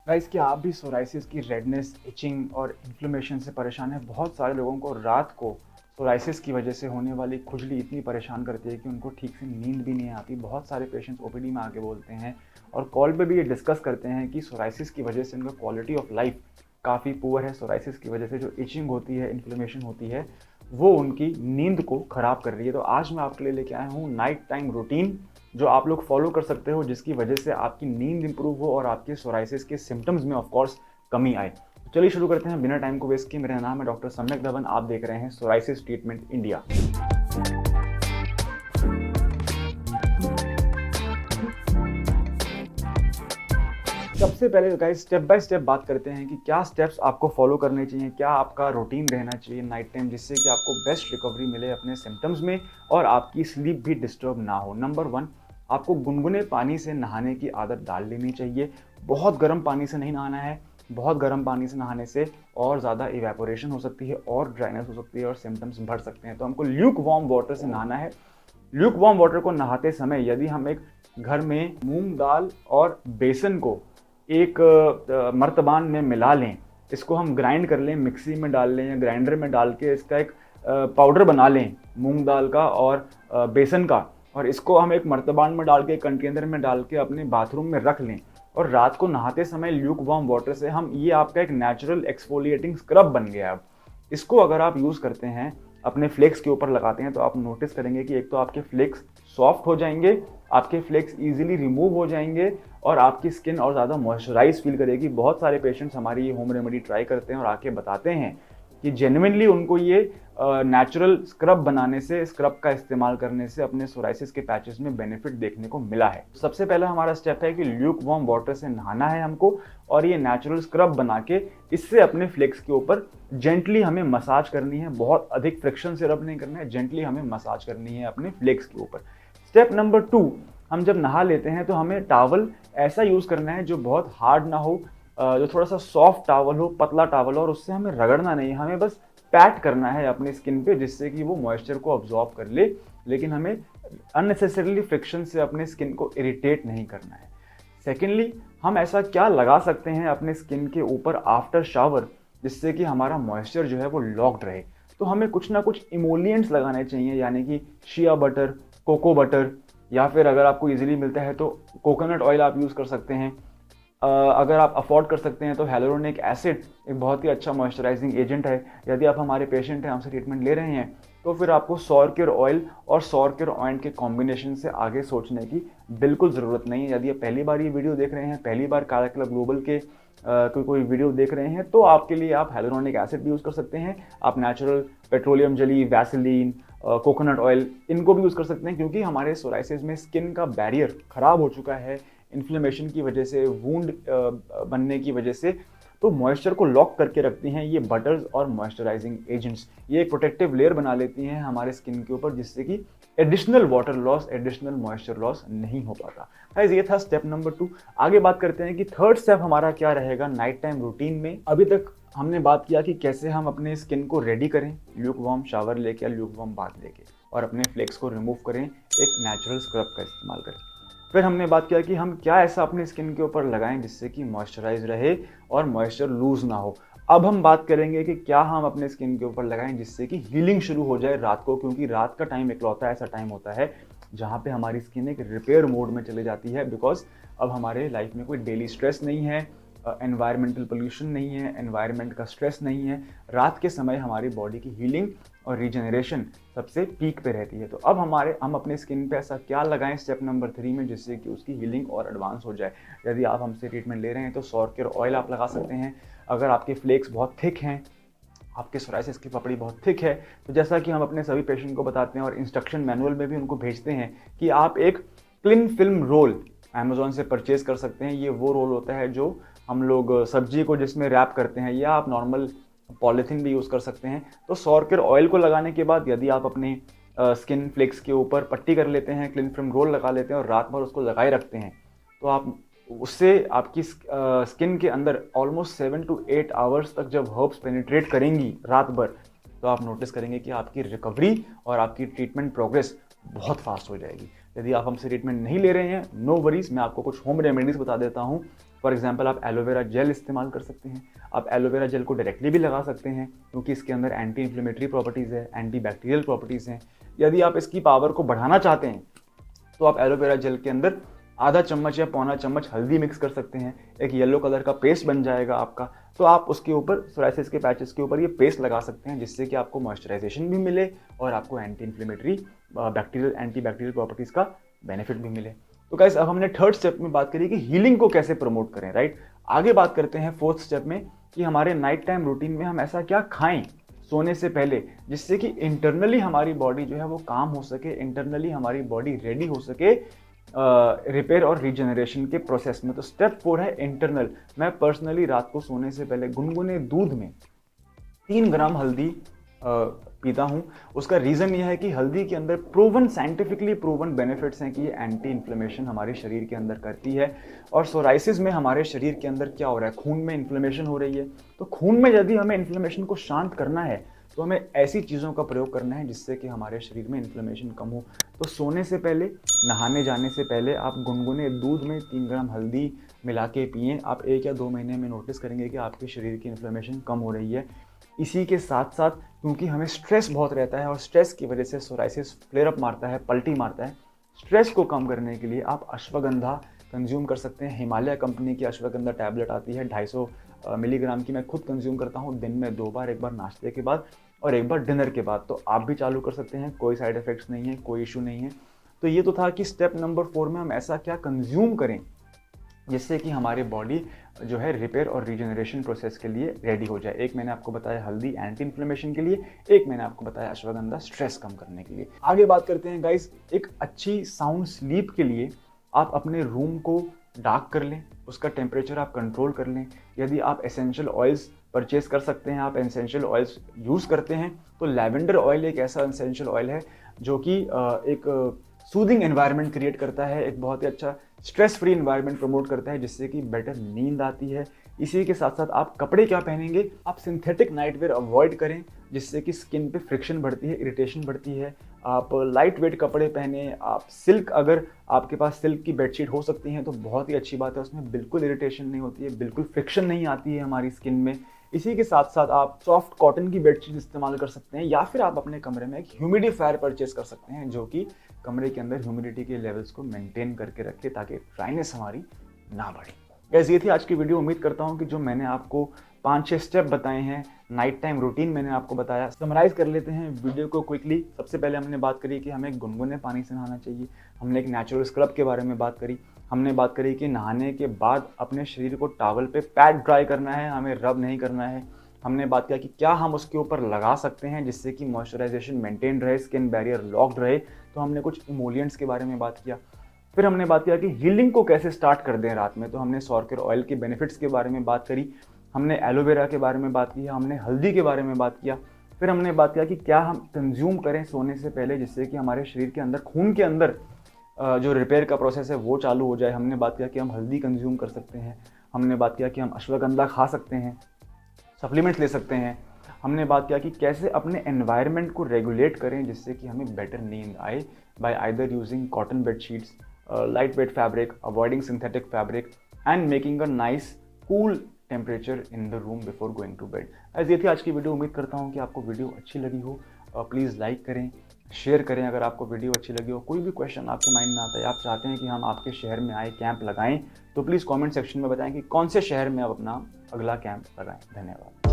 Guys, क्या आप भी सोराइसिस की रेडनेस, इचिंग और इन्फ्लेमेशन से परेशान हैं? बहुत सारे लोगों को रात को सोराइसिस की वजह से होने वाली खुजली इतनी परेशान करती है कि उनको ठीक से नींद भी नहीं आती। बहुत सारे पेशेंट्स ओपीडी में आके बोलते हैं और कॉल पे भी ये डिस्कस करते हैं कि सोराइसिस की वजह से उनका क्वालिटी ऑफ लाइफ काफ़ी पुअर है। सोराइसिस की वजह से जो इचिंग होती है, इन्फ्लेमेशन होती है, वो उनकी नींद को ख़राब कर रही है। तो आज मैं आपके लिए लेके आया हूँ नाइट टाइम रूटीन, जो आप लोग फॉलो कर सकते हो, जिसकी वजह से आपकी नींद इंप्रूव हो और आपके सोराइसिस के सिम्टम्स में ऑफ कोर्स कमी आए। तो चलिए शुरू करते हैं बिना टाइम को वेस्ट किए। मेरा नाम है डॉक्टर सम्यक धवन, आप देख रहे हैं सोराइसिस ट्रीटमेंट इंडिया। सबसे पहले गाइस स्टेप बाय स्टेप बात करते हैं कि क्या स्टेप्स आपको फॉलो करने चाहिए, क्या आपका रूटीन रहना चाहिए नाइट टाइम, जिससे कि आपको बेस्ट रिकवरी मिले अपने सिम्टम्स में और आपकी स्लीप भी डिस्टर्ब ना हो। नंबर 1, आपको गुनगुने पानी से नहाने की आदत डाल लेनी चाहिए। बहुत गर्म पानी से नहीं नहाना है। बहुत गर्म पानी से नहाने से और ज़्यादा इवेपोरेशन हो सकती है और ड्राइनेस हो सकती है और सिम्टम्स बढ़ सकते हैं। तो हमको ल्यूक वार्म वाटर से नहाना है। ल्यूक वार्म वाटर को नहाते समय यदि हम एक घर में मूंग दाल और बेसन को एक मर्तबान में मिला लें, इसको हम ग्राइंड कर लें, मिक्सी में डाल लें या ग्राइंडर में डाल के इसका एक पाउडर बना लें मूंग दाल का और बेसन का, और इसको हम एक मर्तबान में डाल के कंटेनर में डाल के अपने बाथरूम में रख लें और रात को नहाते समय ल्यूक वार्म वाटर से हम, ये आपका एक नेचुरल एक्सफोलिएटिंग स्क्रब बन गया। अब इसको अगर आप यूज़ करते हैं, अपने फ्लेक्स के ऊपर लगाते हैं, तो आप नोटिस करेंगे कि एक तो आपके फ्लेक्स सॉफ्ट हो जाएंगे, आपके फ्लेक्स इजीली रिमूव हो जाएंगे और आपकी स्किन और ज़्यादा मॉइस्चराइज फील करेगी। बहुत सारे पेशेंट्स हमारी ये होम रेमेडी ट्राई करते हैं और आके बताते हैं कि जेन्युइनली उनको ये नेचुरल स्क्रब बनाने से, स्क्रब का इस्तेमाल करने से अपने सोराइसिस के पैचेस में बेनिफिट देखने को मिला है। सबसे पहला हमारा स्टेप है कि ल्यूक वार्म वाटर से नहाना है हमको और ये नेचुरल स्क्रब बना के इससे अपने फ्लेक्स के ऊपर जेंटली हमें मसाज करनी है। बहुत अधिक फ्रिक्शन से रब नहीं करना है, जेंटली हमें मसाज करनी है अपने फ्लेक्स के ऊपर। स्टेप नंबर 2, हम जब नहा लेते हैं तो हमें टॉवल ऐसा यूज़ करना है जो बहुत हार्ड ना हो, जो थोड़ा सा सॉफ्ट टॉवल हो, पतला टॉवल हो, और उससे हमें रगड़ना नहीं है, हमें बस पैट करना है अपनी स्किन पे, जिससे कि वो मॉइस्चर को अब्जॉर्ब कर ले, लेकिन हमें अननेसेसरीली फ्रिक्शन से अपने स्किन को इरिटेट नहीं करना है। सेकेंडली, हम ऐसा क्या लगा सकते हैं अपने स्किन के ऊपर आफ्टर शावर, जिससे कि हमारा मॉइस्चर जो है वो लॉक्ड रहे। तो हमें कुछ ना कुछ इमोलिएंट्स लगाने चाहिए, यानी कि शिया बटर, कोको बटर, या फिर अगर आपको इजीली मिलता है तो कोकोनट ऑयल आप यूज़ कर सकते हैं। अगर आप अफोर्ड कर सकते हैं तो hyaluronic एसिड एक बहुत ही अच्छा मॉइस्चराइजिंग एजेंट है। यदि आप हमारे पेशेंट हैं, हमसे ट्रीटमेंट ले रहे हैं, तो फिर आपको सौर केयर ऑयल और सौर केयर ऑइंट के कॉम्बिनेशन से आगे सोचने की बिल्कुल ज़रूरत नहीं है। यदि आप पहली बार ये वीडियो देख रहे हैं, पहली बार काया क्लब ग्लोबल के कोई वीडियो देख रहे हैं, तो आपके लिए आप hyaluronic एसिड भी यूज़ कर सकते हैं। आप natural petroleum jelly, Vaseline, coconut oil, इनको भी यूज़ कर सकते हैं, क्योंकि हमारे सोराइसिस में स्किन का बैरियर ख़राब हो चुका है इन्फ्लेमेशन की वजह से, वूंड बनने की वजह से। तो मॉइस्चर को लॉक करके रखती हैं ये बटर्स और मॉइस्चराइजिंग एजेंट्स। ये एक प्रोटेक्टिव लेयर बना लेती हैं हमारे स्किन के ऊपर, जिससे कि additional water loss, additional moisture loss नहीं हो पाता। गाइस, ये था स्टेप नंबर 2। आगे बात करते हैं कि थर्ड स्टेप हमारा क्या रहेगा नाइट टाइम रूटीन में। अभी तक हमने बात किया कि कैसे हम अपने स्किन को रेडी करें ल्यूक वार्म शावर लेके या ल्यूक वार्म बाथ लेके, और अपने फ्लेक्स को रिमूव करें एक नेचुरल स्क्रब का इस्तेमाल करें। फिर हमने बात किया कि हम क्या ऐसा अपने स्किन के ऊपर लगाएं जिससे कि मॉइस्चराइज रहे और मॉइस्चर लूज ना हो। अब हम बात करेंगे कि क्या हम अपने स्किन के ऊपर लगाएं जिससे कि हीलिंग शुरू हो जाए रात को, क्योंकि रात का टाइम इकलौता ऐसा टाइम होता है जहाँ पे हमारी स्किन एक रिपेयर मोड में चली जाती है। बिकॉज अब हमारे लाइफ में कोई डेली स्ट्रेस नहीं है, एनवायरमेंटल पोल्यूशन नहीं है, एनवायरमेंट का स्ट्रेस नहीं है। रात के समय हमारी बॉडी की हीलिंग और रीजनरेशन सबसे पीक पे रहती है। तो अब हम अपने स्किन पे ऐसा क्या लगाएं स्टेप नंबर 3 में, जिससे कि उसकी हीलिंग और एडवांस हो जाए। यदि आप हमसे ट्रीटमेंट ले रहे हैं तो सौर केयर ऑयल आप लगा सकते हैं। अगर आपके फ्लेक्स बहुत थिक हैं, आपके सोराइसिस की पपड़ी बहुत थिक है, तो जैसा कि हम अपने सभी पेशेंट को बताते हैं और इंस्ट्रक्शन मैनुअल में भी उनको भेजते हैं कि आप एक क्लिन फिल्म रोल अमेजोन से परचेज कर सकते हैं। ये वो रोल होता है जो हम लोग सब्जी को जिसमें रैप करते हैं, या आप नॉर्मल पॉलीथीन भी यूज़ कर सकते हैं। तो सौर केयर ऑयल को लगाने के बाद यदि आप अपने स्किन फ्लेक्स के ऊपर पट्टी कर लेते हैं, क्लिन फिल्म रोल लगा लेते हैं और रात भर उसको लगाए रखते हैं, तो आप उससे आपकी स्किन के अंदर ऑलमोस्ट 7 to 8 आवर्स तक जब हर्ब्स पेनिट्रेट करेंगी रात भर, तो आप नोटिस करेंगे कि आपकी रिकवरी और आपकी ट्रीटमेंट प्रोग्रेस बहुत फास्ट हो जाएगी। यदि आप हमसे ट्रीटमेंट नहीं ले रहे हैं, नो वरीज, मैं आपको कुछ होम रेमेडीज बता देता हूँ। फॉर एग्जाम्पल, आप एलोवेरा जेल इस्तेमाल कर सकते हैं। आप एलोवेरा जेल को डायरेक्टली भी लगा सकते हैं क्योंकि इसके अंदर एंटी इन्फ्लेमेटरी प्रॉपर्टीज़ है, एंटी बैक्टीरियल प्रॉपर्टीज़ हैं। यदि आप इसकी पावर को बढ़ाना चाहते हैं तो आप एलोवेरा जेल के अंदर आधा चम्मच या पौना चम्मच हल्दी मिक्स कर सकते हैं, एक येलो कलर का पेस्ट बन जाएगा आपका। तो आप उसके ऊपर, सोराइसिस के पैचेस के ऊपर ये पेस्ट लगा सकते हैं, जिससे कि आपको मॉइस्चराइजेशन भी मिले और आपको anti inflammatory bacterial anti bacterial properties का बेनिफिट भी मिले। तो गाइस, अब हमने थर्ड स्टेप में बात करी कि हीलिंग को कैसे प्रमोट करें, राइट। आगे बात करते हैं फोर्थ स्टेप में कि हमारे नाइट टाइम रूटीन में हम ऐसा क्या खाएं सोने से पहले जिससे कि इंटरनली हमारी बॉडी जो है वो काम हो सके, इंटरनली हमारी बॉडी रेडी हो सके रिपेयर और रीजनरेशन के प्रोसेस में। तो स्टेप 4 है इंटरनल। मैं पर्सनली रात को सोने से पहले गुनगुने दूध में 3 ग्राम हल्दी पीता हूँ। उसका रीज़न यह है कि हल्दी के अंदर साइंटिफिकली प्रूवन बेनिफिट्स हैं कि ये एंटी इन्फ्लेमेशन हमारे शरीर के अंदर करती है। और सोराइसिस में हमारे शरीर के अंदर क्या हो रहा है, खून में इन्फ्लेमेशन हो रही है। तो खून में यदि हमें इन्फ्लेमेशन को शांत करना है तो हमें ऐसी चीज़ों का प्रयोग करना है जिससे कि हमारे शरीर में इन्फ्लेमेशन कम हो। तो सोने से पहले, नहाने जाने से पहले आप गुनगुने दूध में 3 ग्राम हल्दी मिला के पिएँ। आप 1 या 2 महीने में नोटिस करेंगे कि आपके शरीर की इन्फ्लेमेशन कम हो रही है। इसी के साथ साथ, क्योंकि हमें स्ट्रेस बहुत रहता है और स्ट्रेस की वजह से सोराइसिस फ्लेयर अप मारता है, पलटी मारता है, स्ट्रेस को कम करने के लिए आप अश्वगंधा कंज्यूम कर सकते हैं। हिमालय कंपनी की अश्वगंधा टैबलेट आती है 250 मिलीग्राम की। मैं खुद कंज्यूम करता हूँ दिन में 2 बार, एक बार नाश्ते के बाद और एक बार डिनर के बाद। तो आप भी चालू कर सकते हैं, कोई साइड इफेक्ट्स नहीं है, कोई इशू नहीं है। तो ये तो था कि स्टेप नंबर 4 में हम ऐसा क्या कंज्यूम करें जिससे कि हमारी बॉडी जो है रिपेयर और रीजनरेशन प्रोसेस के लिए रेडी हो जाए। एक मैंने आपको बताया हल्दी एंटी इन्फ्लेमेशन के लिए, एक मैंने आपको बताया अश्वगंधा स्ट्रेस कम करने के लिए। आगे बात करते हैं गाइस, एक अच्छी साउंड स्लीप के लिए आप अपने रूम को डार्क कर लें, उसका टेम्परेचर आप कंट्रोल कर लें। यदि आप एसेंशियल ऑयल्स परचेज कर सकते हैं, आप एसेंशियल ऑयल्स यूज़ करते हैं, तो लैवेंडर ऑयल एक ऐसा एसेंशियल ऑयल है जो कि एक सूदिंग एनवायरनमेंट क्रिएट करता है, एक बहुत ही अच्छा स्ट्रेस फ्री एनवायरनमेंट प्रमोट करता है जिससे कि बेटर नींद आती है। इसी के साथ साथ आप कपड़े क्या पहनेंगे, आप सिंथेटिक नाइटवेयर अवॉइड करें जिससे कि स्किन पे फ्रिक्शन बढ़ती है, इरिटेशन बढ़ती है। आप लाइट वेट कपड़े पहने, आप सिल्क, अगर आपके पास सिल्क की बेडशीट हो सकती हैं तो बहुत ही अच्छी बात है, उसमें बिल्कुल इरिटेशन नहीं होती है, बिल्कुल फ्रिक्शन नहीं आती है हमारी स्किन में। इसी के साथ साथ आप सॉफ्ट कॉटन की बेडशीट इस्तेमाल कर सकते हैं या फिर आप अपने कमरे में एक ह्यूमिडिफायर परचेज कर सकते हैं जो कि कमरे के अंदर ह्यूमिडिटी के लेवल्स को मेंटेन करके रखे ताकि ड्राइनेस हमारी ना बढ़े। गाइस, ये थी आज की वीडियो। उम्मीद करता हूँ कि जो मैंने आपको 5-6 स्टेप बताए हैं, नाइट टाइम रूटीन मैंने आपको बताया। समराइज कर लेते हैं वीडियो को क्विकली। सबसे पहले हमने बात करी कि हमें गुनगुने पानी से नहाना चाहिए, हमने एक नेचुरल स्क्रब के बारे में बात करी, हमने बात करी कि नहाने के बाद अपने शरीर को टॉवल पे पैड ड्राई करना है, हमें रब नहीं करना है। हमने बात किया कि क्या हम उसके ऊपर लगा सकते हैं जिससे कि मॉइस्चराइजेशन मेंटेन रहे, स्किन बैरियर लॉक्ड रहे। तो हमने कुछ इमोलिएंट्स के बारे में बात किया। फिर हमने बात किया कि हीलिंग को कैसे स्टार्ट कर दें रात में, तो हमने सॉर्केर ऑयल के बेनिफिट्स के बारे में बात करी, हमने एलोवेरा के बारे में बात की, हमने हल्दी के बारे में बात किया। फिर हमने बात किया कि क्या हम कंज्यूम करें सोने से पहले जिससे कि हमारे शरीर के अंदर, खून के अंदर जो रिपेयर का प्रोसेस है वो चालू हो जाए। हमने बात किया कि हम हल्दी कंज्यूम कर सकते हैं, हमने बात किया कि हम अश्वगंधा खा सकते हैं, सप्लीमेंट्स ले सकते हैं। हमने बात किया कि कैसे अपने एनवायरनमेंट को रेगुलेट करें जिससे कि हमें बेटर नींद आए by either using cotton bedsheets, light weight fabric, avoiding synthetic fabric and making a nice cool temperature in the room before going to bed. ऐसे ये थी आज की वीडियो। उम्मीद करता हूँ कि आपको वीडियो अच्छी लगी हो। प्लीज़ लाइक करें, शेयर करें अगर आपको वीडियो अच्छी लगी हो। कोई भी क्वेश्चन आपके माइंड में आता है, आप चाहते हैं कि हम आपके शहर में आए, कैंप लगाएं, तो प्लीज़ कमेंट सेक्शन में बताएं कि कौन से शहर में आप अपना अगला कैंप लगाएं। धन्यवाद।